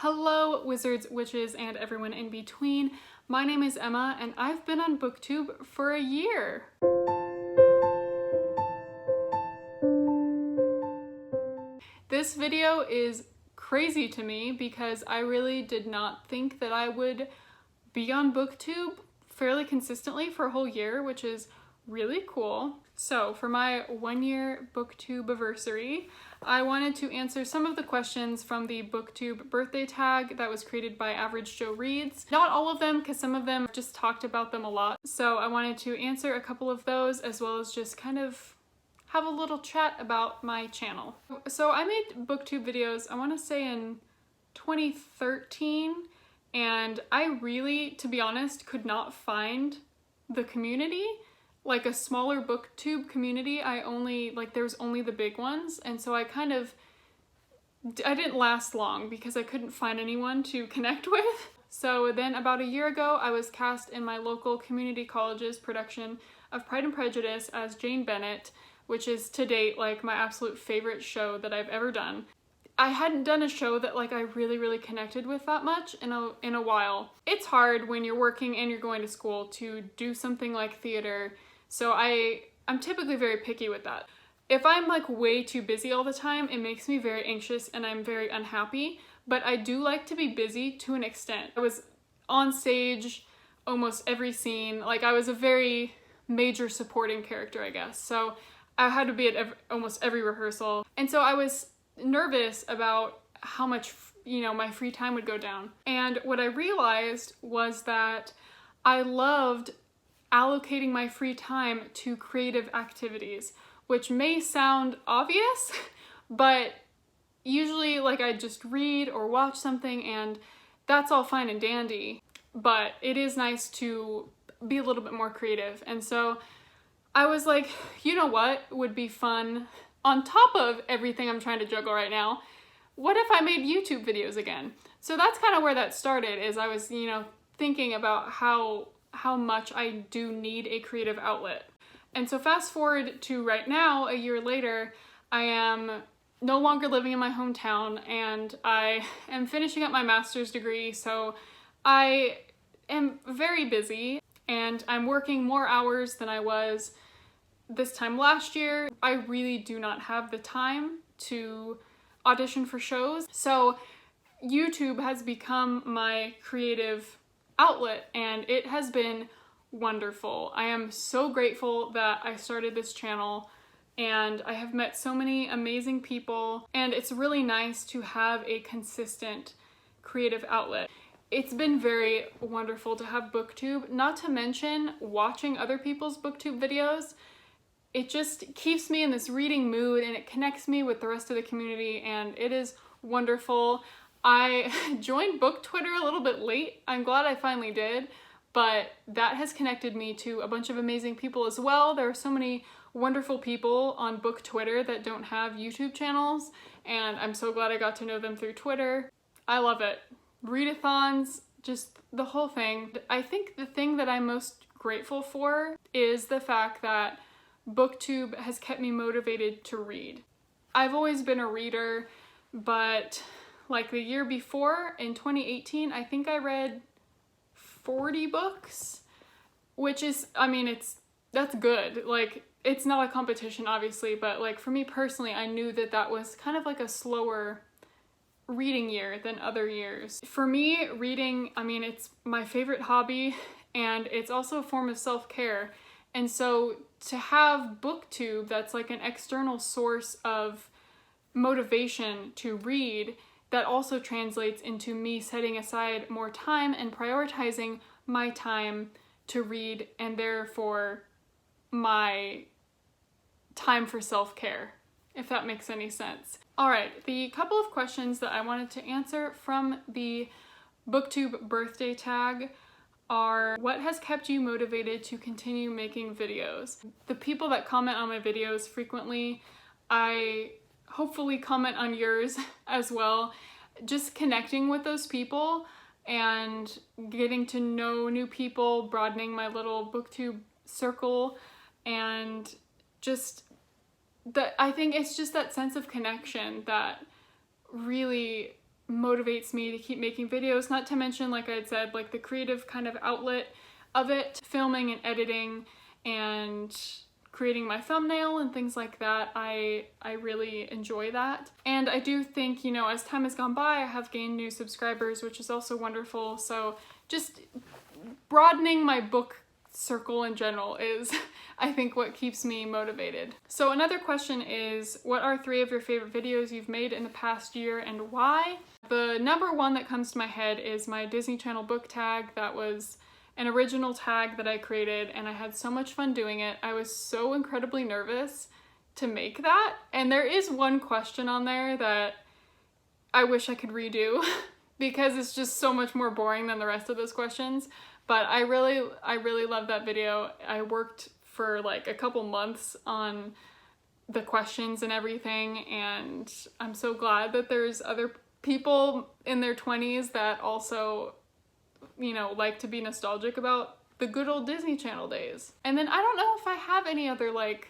Hello, wizards, witches, and everyone in between. My name is Emma, and I've been on booktube for a year. This video is crazy to me because I really did not think that I would be on booktube fairly consistently for a whole year, which is really cool. So for my 1-year booktube anniversary, I wanted to answer some of the questions from the booktube birthday tag that was created by Average Joe Reads. Not all of them, because some of them just talked about them a lot. So I wanted to answer a couple of those, as well as just kind of have a little chat about my channel. So I made booktube videos, I want to say in 2013, and I really, to be honest, could not find the community. Like a smaller booktube community, there was only the big ones, and so I didn't last long because I couldn't find anyone to connect with. So then about a year ago, I was cast in my local community college's production of Pride and Prejudice as Jane Bennet, which is to date like my absolute favorite show that I've ever done. I hadn't done a show that I really connected with that much in a while. It's hard when you're working and you're going to school to do something like theater, so I'm typically very picky with that. If I'm way too busy all the time, it makes me very anxious and I'm very unhappy, but I do like to be busy to an extent. I was on stage almost every scene, I was a very major supporting character, I guess, so I had to be at almost every rehearsal, and so I was nervous about how much my free time would go down. And what I realized was that I loved allocating my free time to creative activities, which may sound obvious, but usually I just read or watch something and that's all fine and dandy, but it is nice to be a little bit more creative. And so I was like, you know what would be fun on top of everything I'm trying to juggle right now? What if I made YouTube videos again? So that's kind of where that started, is I was, thinking about how much I do need a creative outlet. And so fast forward to right now, a year later, I am no longer living in my hometown and I am finishing up my master's degree, so I am very busy and I'm working more hours than I was this time last year. I really do not have the time to audition for shows, so YouTube has become my creative outlet and it has been wonderful. I am so grateful that I started this channel and I have met so many amazing people, and it's really nice to have a consistent creative outlet. It's been very wonderful to have booktube, not to mention watching other people's booktube videos. It just keeps me in this reading mood and it connects me with the rest of the community, and it is wonderful. I joined book Twitter a little bit late. I'm glad I finally did, but that has connected me to a bunch of amazing people as well. There are so many wonderful people on book Twitter that don't have YouTube channels, and I'm so glad I got to know them through Twitter. I love it. Readathons, just the whole thing. I think the thing that I'm most grateful for is the fact that booktube has kept me motivated to read. I've always been a reader, but the year before, in 2018, I think I read 40 books, which is, that's good. It's not a competition, obviously, but for me personally, I knew that that was kind of a slower reading year than other years. For me, reading, it's my favorite hobby, and it's also a form of self-care. And so to have booktube that's an external source of motivation to read, that also translates into me setting aside more time and prioritizing my time to read, and therefore my time for self-care, if that makes any sense. All right, the couple of questions that I wanted to answer from the booktube birthday tag are: what has kept you motivated to continue making videos? The people that comment on my videos frequently, I hopefully comment on yours as well. Just connecting with those people and getting to know new people, broadening my little booktube circle, and just I think it's just that sense of connection that really motivates me to keep making videos, not to mention, like I had said, like the creative kind of outlet of it, filming and editing and creating my thumbnail and things like that. I really enjoy that. And I do think, you know, as time has gone by, I have gained new subscribers, which is also wonderful. So just broadening my book circle in general is, I think, what keeps me motivated. So another question is, what are 3 of your favorite videos you've made in the past year and why? The number one that comes to my head is my Disney Channel book tag. That was an original tag that I created and I had so much fun doing it. I was so incredibly nervous to make that. And there is one question on there that I wish I could redo because it's just so much more boring than the rest of those questions. But I really love that video. I worked for like a couple months on the questions and everything, and I'm so glad that there's other people in their 20s that also, you know, like to be nostalgic about the good old Disney Channel days. And then I don't know if I have any other like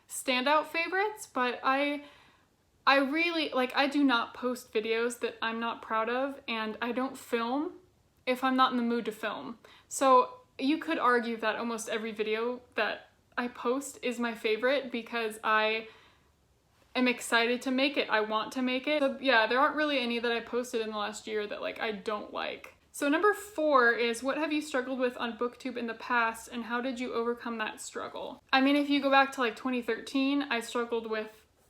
standout favorites, but I really, like, I do not post videos that I'm not proud of, and I don't film if I'm not in the mood to film. So you could argue that almost every video that I post is my favorite because I am excited to make it. I want to make it. So yeah, there aren't really any that I posted in the last year that like I don't like. So number 4 is, what have you struggled with on booktube in the past and how did you overcome that struggle? I mean, if you go back to like 2013, I struggled with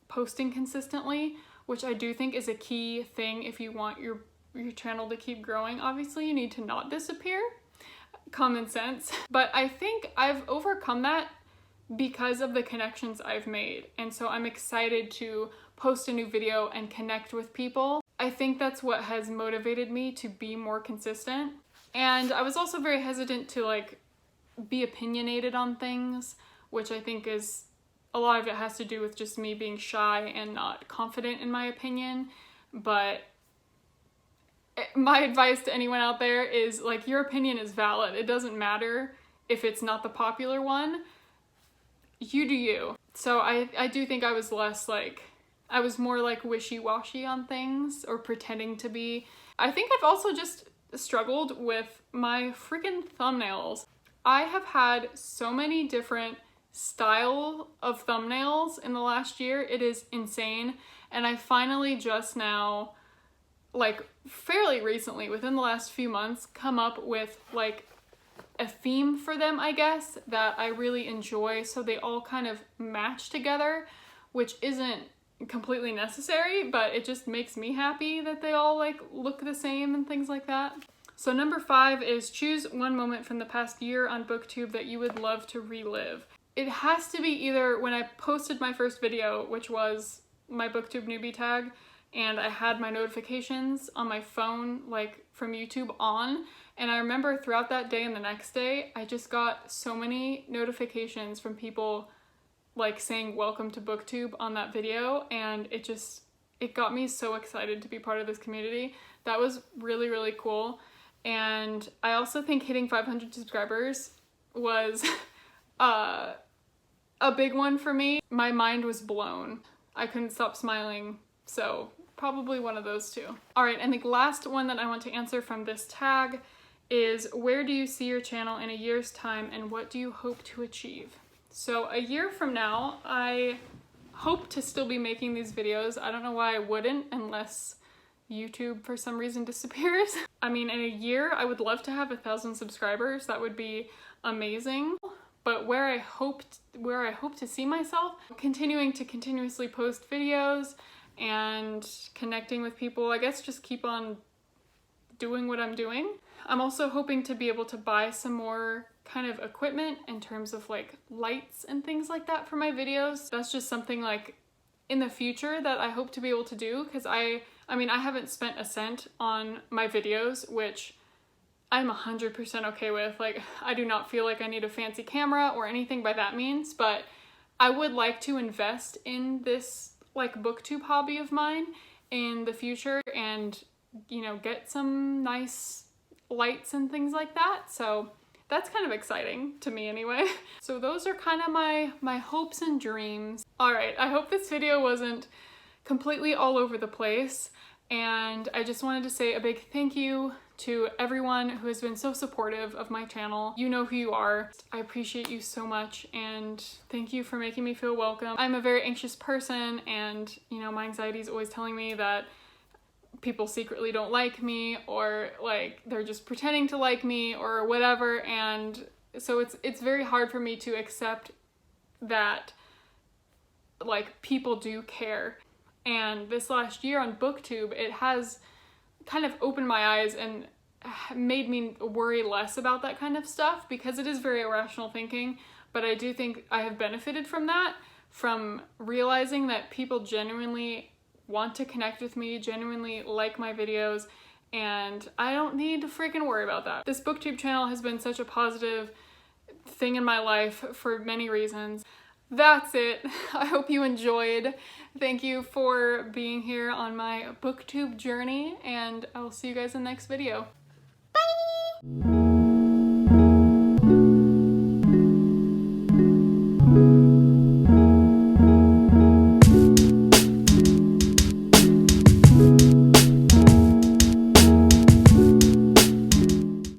posting consistently, which I do think is a key thing if you want your channel to keep growing. Obviously, you need to not disappear. Common sense. But I think I've overcome that because of the connections I've made. And so I'm excited to post a new video and connect with people. I think that's what has motivated me to be more consistent. And I was also very hesitant to like be opinionated on things, which I think is a lot of it has to do with just me being shy and not confident in my opinion. But my advice to anyone out there is like, your opinion is valid. It doesn't matter if it's not the popular one. You do you. So I do think I was less like, I was more like wishy-washy on things or pretending to be. I think I've also just struggled with my freaking thumbnails. I have had so many different style of thumbnails in the last year. It is insane. And I finally just now, like fairly recently, within the last few months, come up with like a theme for them, I guess, that I really enjoy. So they all kind of match together, which isn't completely necessary, but it just makes me happy that they all like look the same and things like that. So number 5 is, choose one moment from the past year on booktube that you would love to relive. It has to be either when I posted my first video, which was my booktube newbie tag, and I had my notifications on my phone, like from YouTube on. And I remember throughout that day and the next day, I just got so many notifications from people like saying welcome to booktube on that video. And it got me so excited to be part of this community. That was really, really cool. And I also think hitting 500 subscribers was a big one for me. My mind was blown. I couldn't stop smiling. So probably one of those two. All right, and the last one that I want to answer from this tag is, where do you see your channel in a year's time and what do you hope to achieve? So a year from now, I hope to still be making these videos. I don't know why I wouldn't unless YouTube for some reason disappears. I mean, in a year, I would love to have 1,000 subscribers. That would be amazing. But where I hope to see myself, continuing to continuously post videos and connecting with people. I guess just keep on doing what I'm doing. I'm also hoping to be able to buy some more kind of equipment in terms of like lights and things like that for my videos. That's just something like in the future that I hope to be able to do, because I mean, I haven't spent a cent on my videos, which I'm 100% okay with. Like, I do not feel like I need a fancy camera or anything by that means, but I would like to invest in this like booktube hobby of mine in the future and, you know, get some nice lights and things like that. So that's kind of exciting to me anyway. So those are kind of my hopes and dreams. All right, I hope this video wasn't completely all over the place. And I just wanted to say a big thank you to everyone who has been so supportive of my channel. You know who you are. I appreciate you so much, and thank you for making me feel welcome. I'm a very anxious person, and you know, my anxiety is always telling me that people secretly don't like me, or like they're just pretending to like me or whatever, and so it's very hard for me to accept that like people do care. And this last year on booktube, it has kind of opened my eyes and made me worry less about that kind of stuff, because it is very irrational thinking, but I do think I have benefited from that, from realizing that people genuinely want to connect with me, genuinely like my videos, and I don't need to freaking worry about that. This booktube channel has been such a positive thing in my life for many reasons. That's it. I hope you enjoyed. Thank you for being here on my booktube journey, and I will see you guys in the next video. Bye!